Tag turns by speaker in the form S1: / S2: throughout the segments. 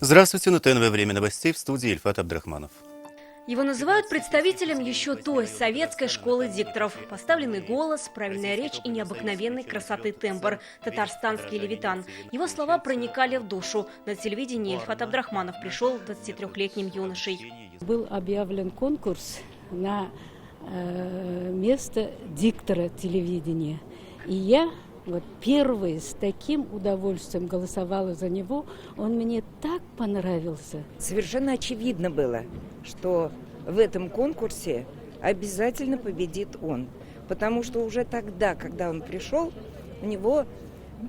S1: Здравствуйте, на ТНВ «Время новостей», в студии Ильфат Абдрахманов.
S2: Его называют представителем еще той советской школы дикторов. Поставленный голос, правильная речь и необыкновенной красоты тембр. Татарстанский левитан. Его слова проникали в душу. На телевидении Ильфат Абдрахманов пришел 23-летним юношей.
S3: Был объявлен конкурс на место диктора телевидения. И я первый с таким удовольствием голосовала за него. Он мне так понравился.
S4: Совершенно очевидно было, что в этом конкурсе обязательно победит он. Потому что уже тогда, когда он пришел, у него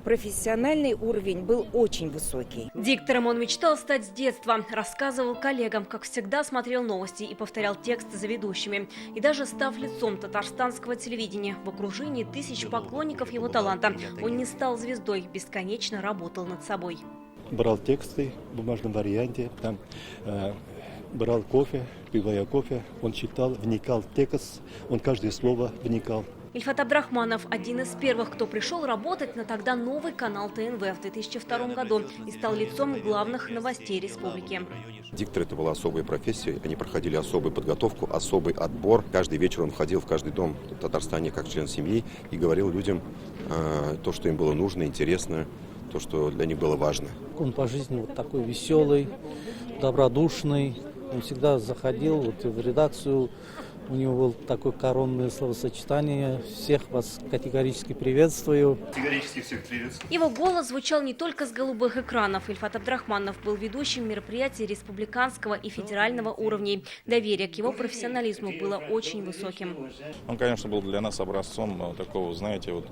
S4: профессиональный уровень был очень высокий.
S2: Диктором он мечтал стать с детства. Рассказывал коллегам, как всегда смотрел новости и повторял тексты за ведущими. И даже став лицом татарстанского телевидения в окружении тысяч поклонников его таланта, он не стал звездой, бесконечно работал над собой.
S5: Брал тексты в бумажном варианте, там брал кофе, пивая кофе, он читал, вникал в текст, он каждое слово вникал.
S2: Ильфат Абдрахманов – один из первых, кто пришел работать на тогда новый канал ТНВ в 2002 году и стал лицом главных новостей республики.
S6: Диктор – это была особая профессия, они проходили особую подготовку, особый отбор. Каждый вечер он входил в каждый дом в Татарстане как член семьи и говорил людям то, что им было нужно, интересно, то, что для них было важно.
S7: Он по жизни такой веселый, добродушный, он всегда заходил в редакцию. У него было такое коронное словосочетание. Всех вас категорически приветствую.
S1: Категорически всех приветствую.
S2: Его голос звучал не только с голубых экранов. Ильфат Абдрахманов был ведущим мероприятий республиканского и федерального уровней. Доверие к его профессионализму было очень высоким.
S8: Он, конечно, был для нас образцом такого, знаете,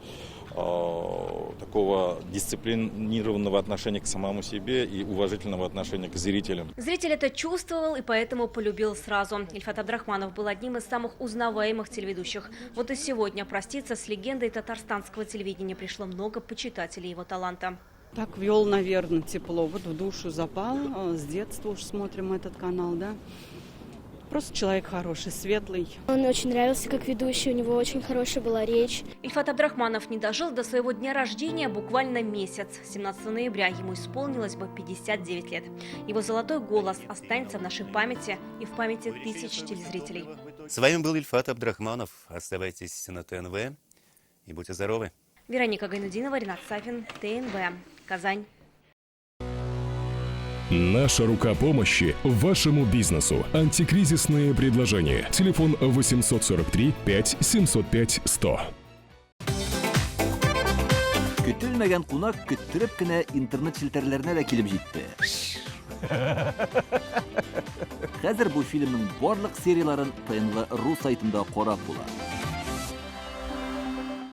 S8: такого дисциплинированного отношения к самому себе и уважительного отношения к зрителям.
S2: Зритель это чувствовал и поэтому полюбил сразу. Ильфат Абдрахманов был одним из самых узнаваемых телеведущих. Вот и сегодня проститься с легендой татарстанского телевидения пришло много почитателей его таланта.
S9: Так вел, наверное, тепло. Вот в душу запал. С детства уж смотрим этот канал, да. Просто человек хороший, светлый.
S10: Он очень нравился как ведущий, у него очень хорошая была речь.
S2: Ильфат Абдрахманов не дожил до своего дня рождения буквально месяц. 17 ноября ему исполнилось бы 59 лет. Его золотой голос останется в нашей памяти и в памяти тысяч телезрителей.
S1: С вами был Ильфат Абдрахманов. Оставайтесь на ТНВ и будьте здоровы.
S2: Вероника Гайнудинова, Ринат Сафин, ТНВ, Казань.
S11: Наша рука помощи вашему бизнесу. Антикризисные предложения. Телефон 843 5 705 100.
S12: Көтелмәгән кунак көттөреп кенә интернет челтәрләренә дә килеп җитте. Хәзер бу фильмның барлык серияларын ТНВ.ру сайтында карап була.